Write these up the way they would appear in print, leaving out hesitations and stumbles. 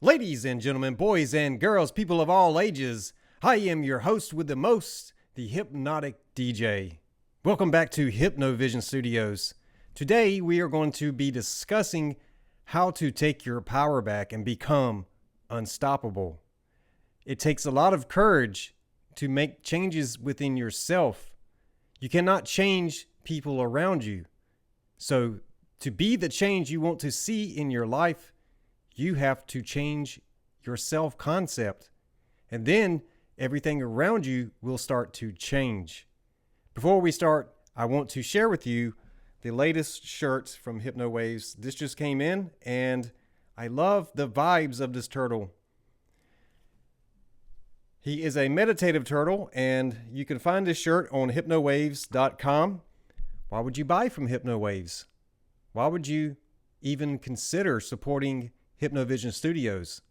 Ladies and gentlemen, boys and girls, people of all ages, I am your host with the most, the Hypnotic DJ. Welcome back to Hypnovision Studios. Today we are going to be discussing how to take your power back and become unstoppable. It takes a lot of courage to make changes within yourself. You cannot change people around you. So to be the change you want to see in your life, you have to change your self-concept, and then everything around you will start to change. Before we start, I want to share with you the latest shirts from Hypno Waves. This just came in, and I love the vibes of this turtle. He is a meditative turtle, and you can find this shirt on hypnowaves.com. Why would you buy from Hypno Waves? Why would you even consider supporting Hypnovision Studios?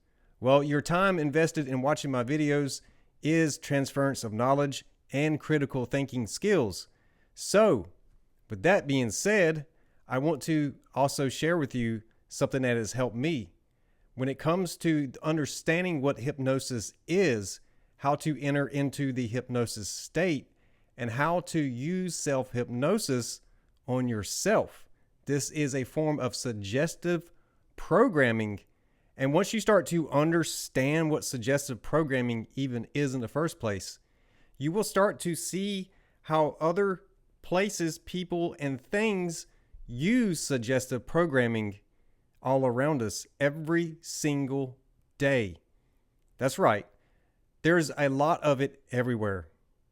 Well, your time invested in watching my videos is transference of knowledge and critical thinking skills. So, with that being said, I want to also share with you something that has helped me. When it comes to understanding what hypnosis is, how to enter into the hypnosis state, and how to use self-hypnosis on yourself. This is a form of suggestive programming. And once you start to understand what suggestive programming even is in the first place, you will start to see how other places, people, and things use suggestive programming all around us every single day. That's right. There's a lot of it everywhere.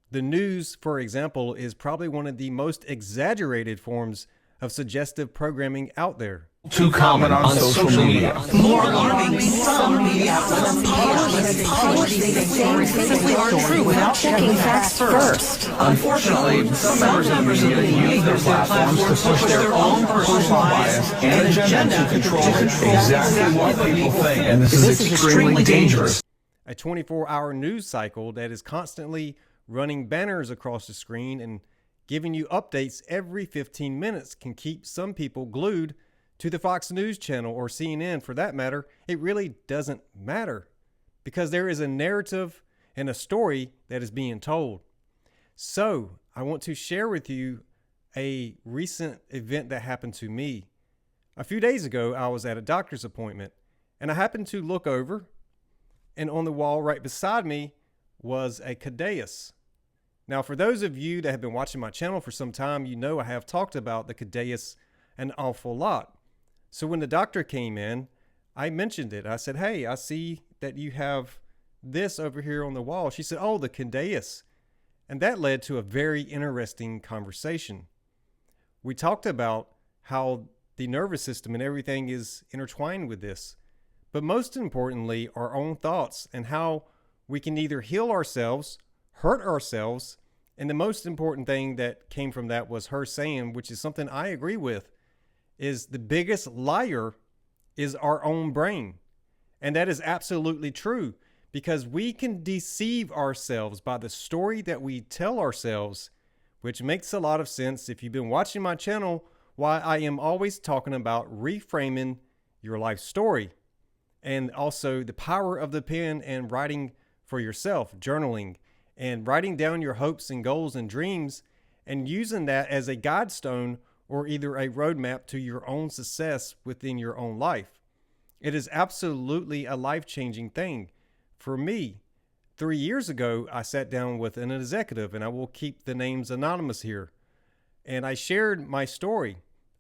The news, for example, is probably one of the most exaggerated forms of suggestive programming out there. Too common on social media. More alarming, some media publish things that simply aren't true without checking facts first. Unfortunately, some members of the media use their platforms to push their own personal bias and agenda to control exactly what people think, and this is extremely dangerous. A 24-hour news cycle that is constantly running banners across the screen and giving you updates every 15 minutes can keep some people glued to the Fox News channel or CNN for that matter. It really doesn't matter because there is a narrative and a story that is being told. So I want to share with you a recent event that happened to me. A few days ago, I was at a doctor's appointment and I happened to look over, and on the wall right beside me was a caduceus. Now, for those of you that have been watching my channel for some time, you know I have talked about the caduceus an awful lot. So when the doctor came in, I mentioned it. I said, "Hey, I see that you have this over here on the wall." She said, "Oh, the caduceus." And that led to a very interesting conversation. We talked about how the nervous system and everything is intertwined with this, but most importantly, our own thoughts and how we can either heal ourselves, hurt ourselves, and the most important thing that came from that was her saying, which is something I agree with, is the biggest liar is our own brain. And that is absolutely true because we can deceive ourselves by the story that we tell ourselves, which makes a lot of sense if you've been watching my channel, why I am always talking about reframing your life story and also the power of the pen and writing for yourself, journaling, and writing down your hopes and goals and dreams and using that as a guide stone or either a roadmap to your own success within your own life. It is absolutely a life-changing thing. For me, 3 years ago, I sat down with an executive, and I will keep the names anonymous here, and I shared my story.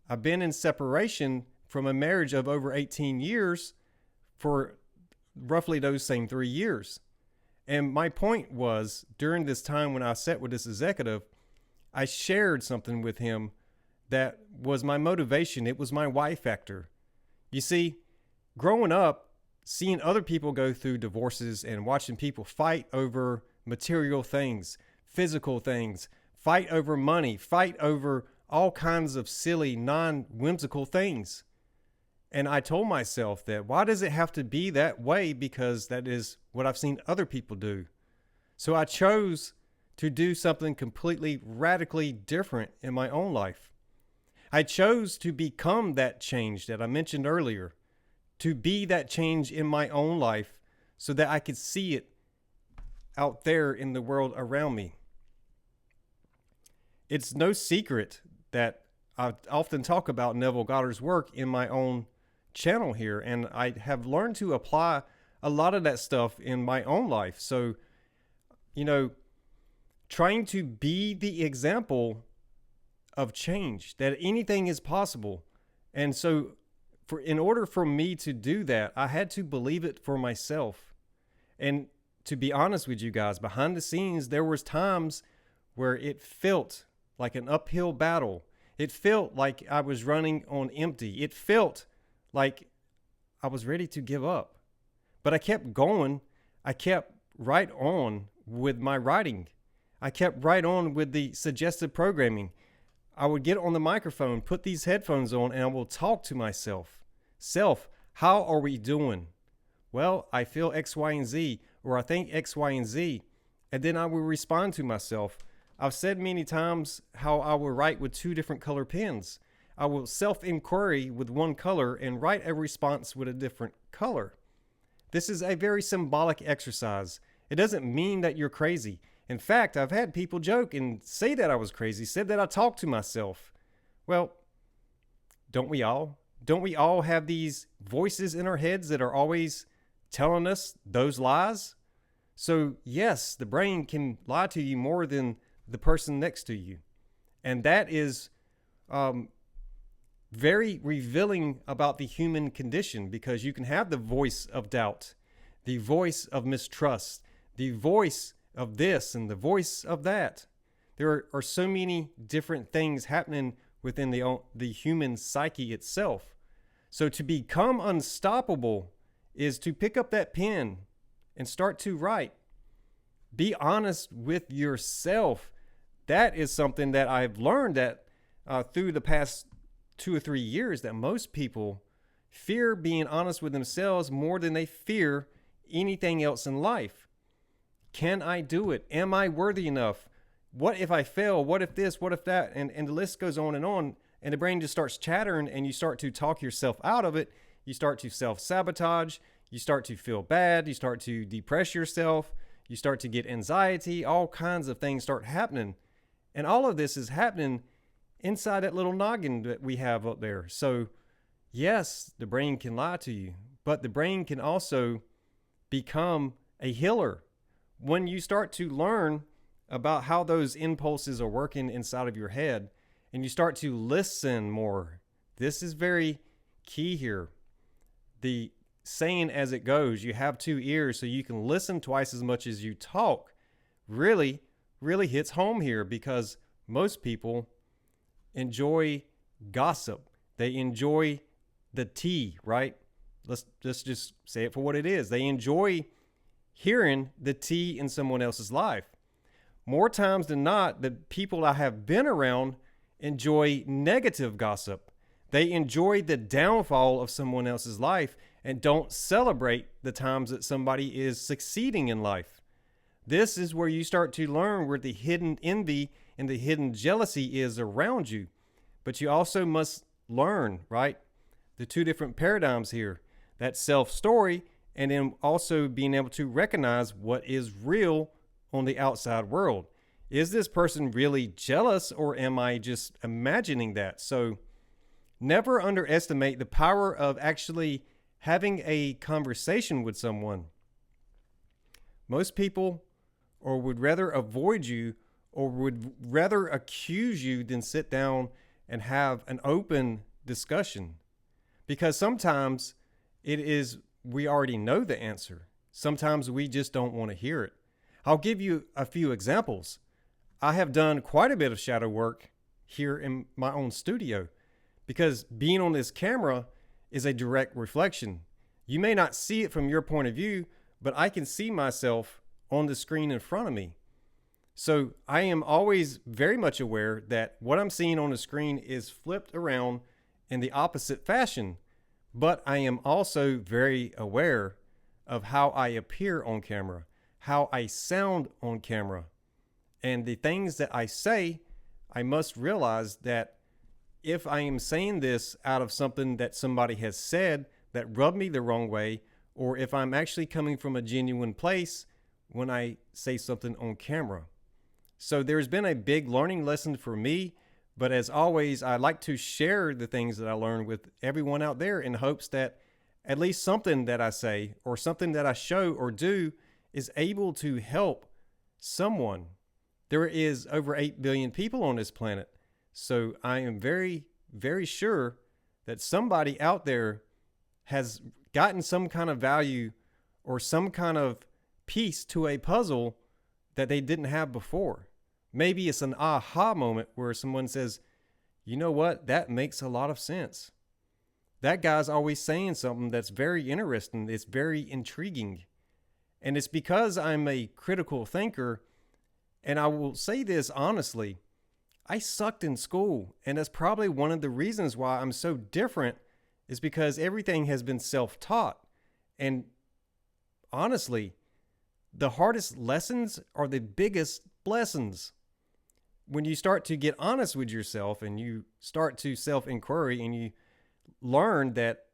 I've been in separation from a marriage of over 18 years for roughly those same 3 years. And my point was, during this time when I sat with this executive, I shared something with him that was my motivation. It was my why factor. You see, growing up, seeing other people go through divorces and watching people fight over material things, physical things, fight over money, fight over all kinds of silly, non-whimsical things. And I told myself that why does it have to be that way? Because that is what I've seen other people do. So I chose to do something completely radically different in my own life. I chose to become that change that I mentioned earlier, to be that change in my own life so that I could see it out there in the world around me. It's no secret that I often talk about Neville Goddard's work in my own channel here, and I have learned to apply a lot of that stuff in my own life. So, trying to be the example of change, that anything is possible. And so in order for me to do that, I had to believe it for myself. And to be honest with you guys, behind the scenes, there was times where it felt like an uphill battle. It felt like I was running on empty. It felt like I was ready to give up. But I kept going. I kept right on with my writing. I kept right on with the suggestive programming. I would get on the microphone, put these headphones on, and I will talk to myself. Self, how are we doing? Well, I feel X, Y, and Z, or I think X, Y, and Z, and then I will respond to myself. I've said many times how I will write with 2 different color pens. I will self-inquiry with one color and write a response with a different color. This is a very symbolic exercise. It doesn't mean that you're crazy. In fact, I've had people joke and say that I was crazy, said that I talked to myself. Well, don't we all? Don't we all have these voices in our heads that are always telling us those lies? So yes, the brain can lie to you more than the person next to you. And that is very revealing about the human condition, because you can have the voice of doubt, the voice of mistrust, the voice of this and the voice of that. There are so many different things happening within the human psyche itself. So to become unstoppable is to pick up that pen and start to write. Be honest with yourself. That is something that I've learned that through the past 2 or 3 years, that most people fear being honest with themselves more than they fear anything else in life. Can I do it? Am I worthy enough? What if I fail? What if this? What if that? And the list goes on. And the brain just starts chattering, and you start to talk yourself out of it. You start to self-sabotage. You start to feel bad. You start to depress yourself. You start to get anxiety. All kinds of things start happening. And all of this is happening inside that little noggin that we have up there. So yes, the brain can lie to you, but the brain can also become a healer. When you start to learn about how those impulses are working inside of your head, and you start to listen more, this is very key here. The saying as it goes, you have 2 ears so you can listen twice as much as you talk, really hits home here, because most people enjoy gossip. They enjoy the tea, right? Let's just say it for what it is. They enjoy hearing the tea in someone else's life. More times than not, the people I have been around enjoy negative gossip. They enjoy the downfall of someone else's life and don't celebrate the times that somebody is succeeding in life. This is where you start to learn where the hidden envy and the hidden jealousy is around you. But you also must learn, right? The 2 different paradigms here, that self-story, and then also being able to recognize what is real on the outside world. Is this person really jealous, or am I just imagining that? So never underestimate the power of actually having a conversation with someone. Most people would rather avoid you, or would rather accuse you than sit down and have an open discussion. Because sometimes we already know the answer. Sometimes we just don't want to hear it. I'll give you a few examples. I have done quite a bit of shadow work here in my own studio, because being on this camera is a direct reflection. You may not see it from your point of view, but I can see myself on the screen in front of me. So I am always very much aware that what I'm seeing on the screen is flipped around in the opposite fashion, but I am also very aware of how I appear on camera, how I sound on camera. And the things that I say, I must realize that if I am saying this out of something that somebody has said that rub me the wrong way, or if I'm actually coming from a genuine place when I say something on camera. So there's been a big learning lesson for me, but as always, I like to share the things that I learned with everyone out there in hopes that at least something that I say or something that I show or do is able to help someone. There is over 8 billion people on this planet. So I am very, very sure that somebody out there has gotten some kind of value or some kind of piece to a puzzle that they didn't have before. Maybe it's an aha moment where someone says, you know what, that makes a lot of sense. That guy's always saying something that's very interesting. It's very intriguing. And it's because I'm a critical thinker. And I will say this honestly, I sucked in school. And that's probably one of the reasons why I'm so different is because everything has been self-taught. And honestly, the hardest lessons are the biggest blessings. When you start to get honest with yourself and you start to self-inquiry and you learn that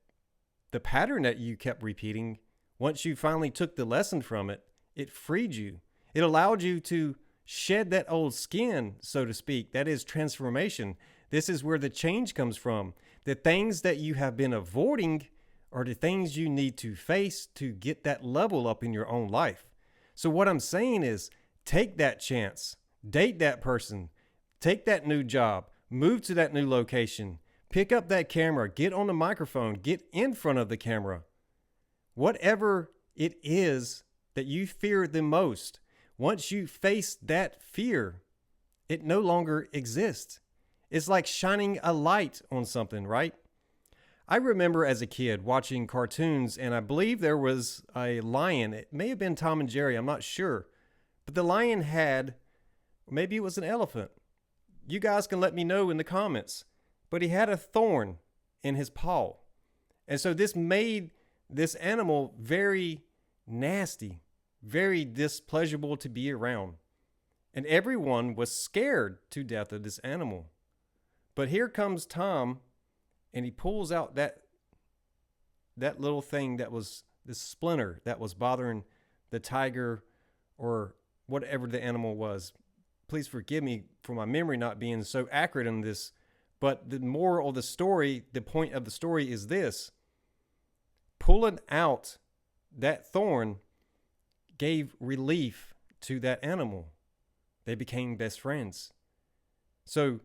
the pattern that you kept repeating, once you finally took the lesson from it, it freed you. It allowed you to shed that old skin, so to speak. That is transformation. This is where the change comes from. The things that you have been avoiding are the things you need to face to get that level up in your own life. So what I'm saying is take that chance, date that person, take that new job, move to that new location, pick up that camera, get on the microphone, get in front of the camera. Whatever it is that you fear the most, once you face that fear, it no longer exists. It's like shining a light on something, right? I remember as a kid watching cartoons, and I believe there was a lion. It may have been Tom and Jerry, I'm not sure. But the lion had, maybe it was an elephant. You guys can let me know in the comments. But he had a thorn in his paw. And so this made this animal very nasty, very displeasurable to be around. And everyone was scared to death of this animal. But here comes Tom, and he pulls out that little thing that was this splinter that was bothering the tiger or whatever the animal was. Please forgive me for my memory not being so accurate on this. But the moral of the story, the point of the story is this. Pulling out that thorn gave relief to that animal. They became best friends. So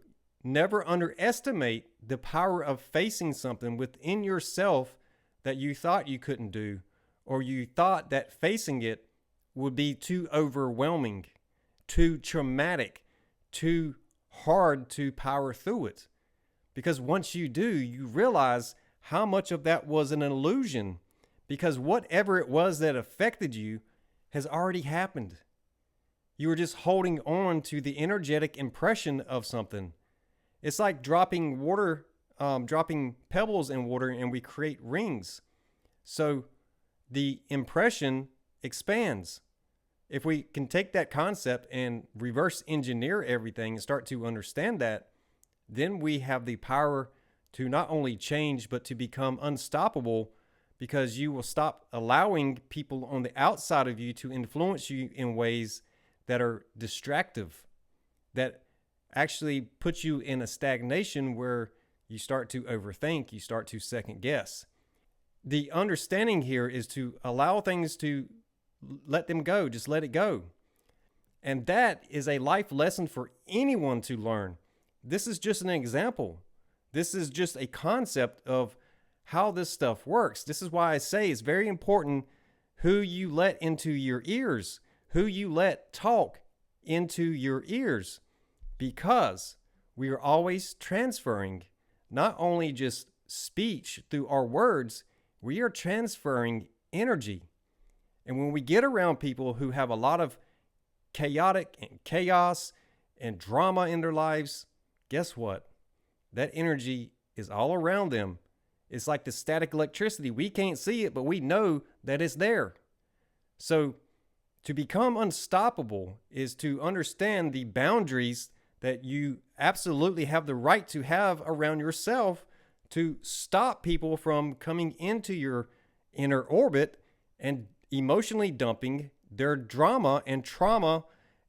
never underestimate the power of facing something within yourself that you thought you couldn't do, or you thought that facing it would be too overwhelming, too traumatic, too hard to power through it. Because once you do, you realize how much of that was an illusion, because whatever it was that affected you has already happened. You were just holding on to the energetic impression of something. It's like dropping pebbles in water and we create rings. So the impression expands. If we can take that concept and reverse engineer everything and start to understand that, then we have the power to not only change, but to become unstoppable, because you will stop allowing people on the outside of you to influence you in ways that are distractive, that actually put you in a stagnation where you start to overthink, you start to second guess. The understanding here is to allow things to let them go, just let it go. And that is a life lesson for anyone to learn. This is just an example. This is just a concept of how this stuff works. This is why I say it's very important who you let into your ears, who you let talk into your ears, because we are always transferring not only just speech through our words, we are transferring energy. And when we get around people who have a lot of chaotic and chaos and drama in their lives, guess what? That energy is all around them. It's like the static electricity. We can't see it, but we know that it's there. So to become unstoppable is to understand the boundaries that you absolutely have the right to have around yourself to stop people from coming into your inner orbit and emotionally dumping their drama and trauma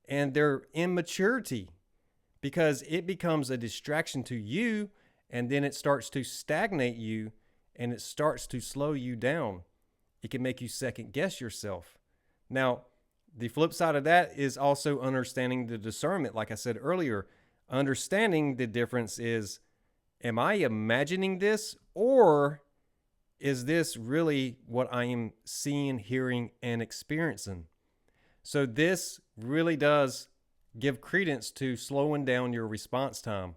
and their immaturity, because it becomes a distraction to you, and then it starts to stagnate you, and it starts to slow you down. It can make you second guess yourself. Now, the flip side of that is also understanding the discernment. Like I said earlier, understanding the difference is, am I imagining this, or is this really what I am seeing, hearing, and experiencing? So this really does give credence to slowing down your response time.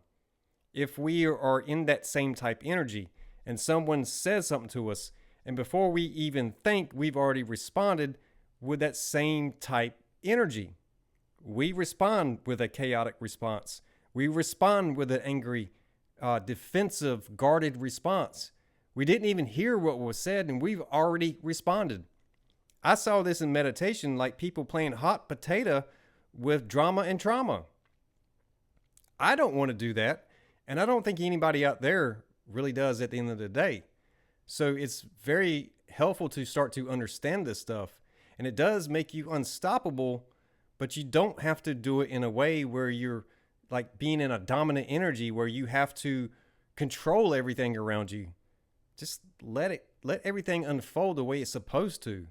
If we are in that same type energy and someone says something to us, and before we even think, we've already responded with that same type energy. We respond with a chaotic response. We respond with an angry, defensive, guarded response. We didn't even hear what was said, and we've already responded. I saw this in meditation, like people playing hot potato with drama and trauma. I don't want to do that, and I don't think anybody out there really does at the end of the day. So it's very helpful to start to understand this stuff, and it does make you unstoppable, but you don't have to do it in a way where you're like being in a dominant energy where you have to control everything around you. Just let everything unfold the way it's supposed to.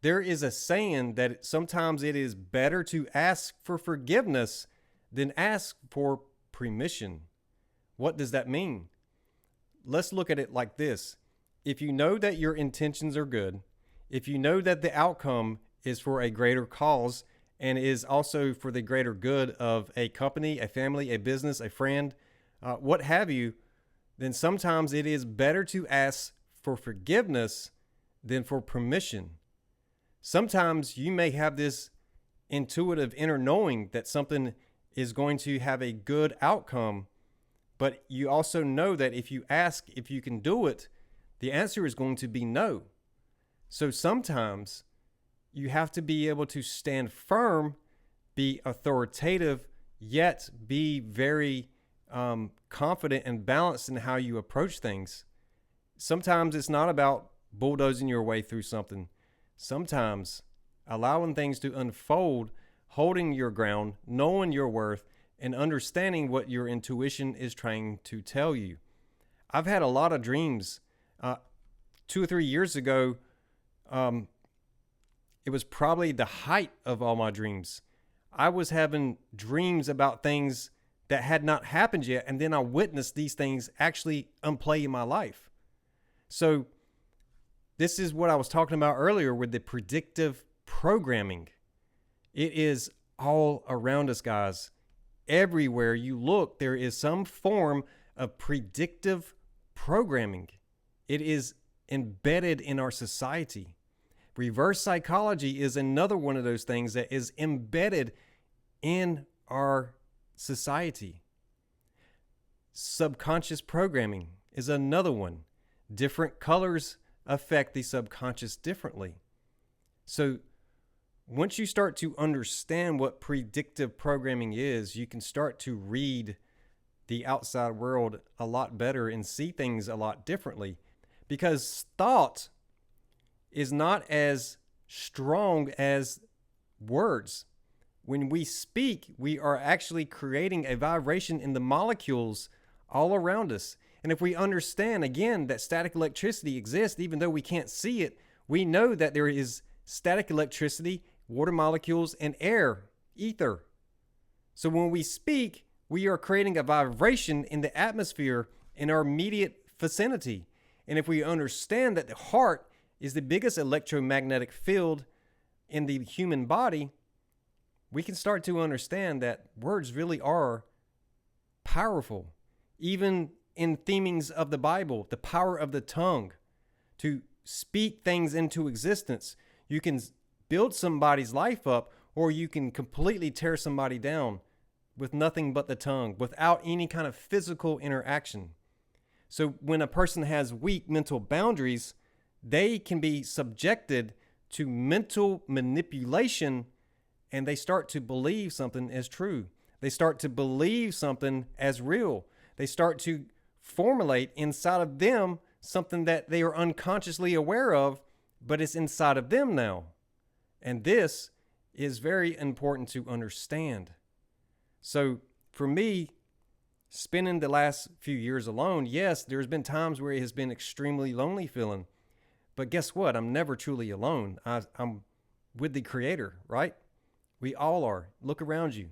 There is a saying that sometimes it is better to ask for forgiveness than ask for permission. What does that mean? Let's look at it like this. If you know that your intentions are good, if you know that the outcome is for a greater cause and is also for the greater good of a company, a family, a business, a friend, what have you, then sometimes it is better to ask for forgiveness than for permission. Sometimes you may have this intuitive inner knowing that something is going to have a good outcome, but you also know that if you ask if you can do it, the answer is going to be no. So sometimes you have to be able to stand firm, be authoritative, yet be very confident and balanced in how you approach things. Sometimes it's not about bulldozing your way through something. Sometimes allowing things to unfold, holding your ground, knowing your worth, and understanding what your intuition is trying to tell you. I've had a lot of dreams. 2 or 3 years ago, it was probably the height of all my dreams. I was having dreams about things that had not happened yet, and then I witnessed these things actually unplay in my life. So this is what I was talking about earlier with the predictive programming. It is all around us, guys. Everywhere you look, there is some form of predictive programming. It is embedded in our society. Reverse psychology is another one of those things that is embedded in our society. Subconscious programming is another one. Different colors affect the subconscious differently. So once you start to understand what predictive programming is, you can start to read the outside world a lot better and see things a lot differently, because thought is not as strong as words. When we speak, we are actually creating a vibration in the molecules all around us. And if we understand, again, that static electricity exists, even though we can't see it, we know that there is static electricity, water molecules, and air, ether. So when we speak, we are creating a vibration in the atmosphere in our immediate vicinity. And if we understand that the heart is the biggest electromagnetic field in the human body, we can start to understand that words really are powerful. Even in themings of the Bible, the power of the tongue to speak things into existence. You can build somebody's life up, or you can completely tear somebody down with nothing but the tongue, without any kind of physical interaction. So when a person has weak mental boundaries, they can be subjected to mental manipulation, and they start to believe something as true. They start to believe something as real. They start to formulate inside of them something that they are unconsciously aware of, but it's inside of them now. And this is very important to understand. So for me, spending the last few years alone, yes, there's been times where it has been extremely lonely feeling. But guess what? I'm never truly alone. I'm with the Creator, right? We all are. Look around you.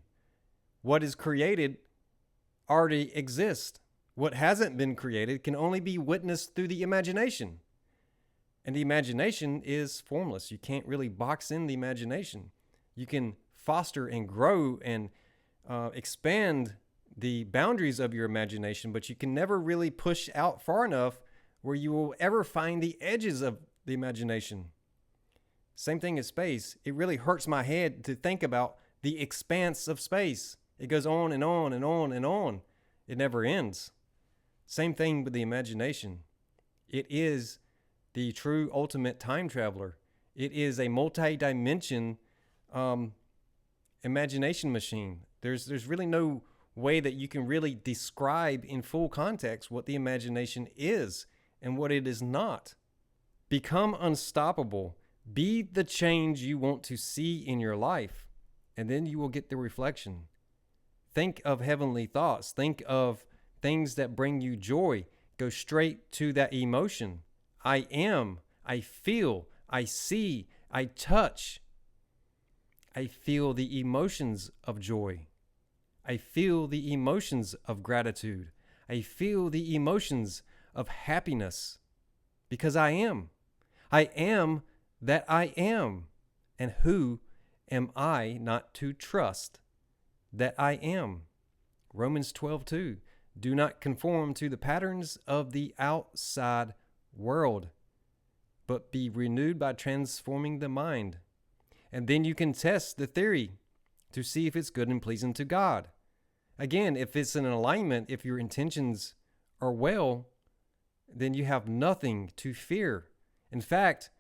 What is created already exists. What hasn't been created can only be witnessed through the imagination. And the imagination is formless. You can't really box in the imagination. You can foster and grow and expand the boundaries of your imagination, but you can never really push out far enough where you will ever find the edges of the imagination. Same thing as space. It really hurts my head to think about the expanse of space. It goes on and on and on and on. It never ends. Same thing with the imagination. It is the true ultimate time traveler. It is a multi-dimension imagination machine. There's really no way that you can really describe in full context what the imagination is and what it is not. Become unstoppable. Be the change you want to see in your life, and then you will get the reflection. Think of heavenly thoughts. Think of things that bring you joy. Go straight to that emotion. I am, I feel, I see, I touch. I feel the emotions of joy. I feel the emotions of gratitude. I feel the emotions of happiness because I am. I am that I am. And who am I not to trust that I am? Romans 12:2. Do not conform to the patterns of the outside world, but be renewed by transforming the mind. And then you can test the theory to see if it's good and pleasing to God. Again, if it's in alignment, if your intentions are well, then you have nothing to fear. In fact,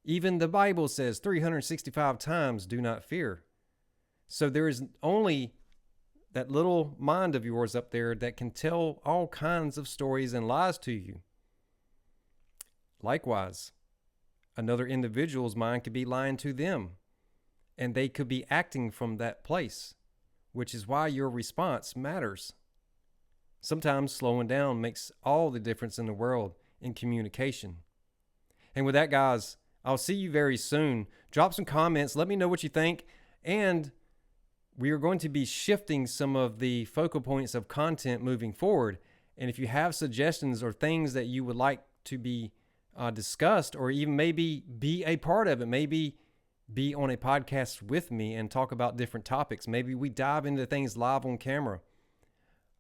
even the Bible says 365 times, do not fear. So there is only that little mind of yours up there that can tell all kinds of stories and lies to you. Likewise, another individual's mind could be lying to them, and they could be acting from that place, which is why your response matters. Sometimes slowing down makes all the difference in the world in communication. And with that, guys, I'll see you very soon. Drop some comments. Let me know what you think. And we are going to be shifting some of the focal points of content moving forward. And if you have suggestions or things that you would like to be discussed, or even maybe be a part of it, maybe be on a podcast with me and talk about different topics. Maybe we dive into things live on camera.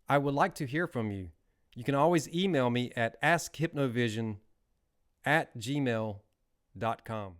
I would like to hear from you. You can always email me at askhypnovision@gmail.com.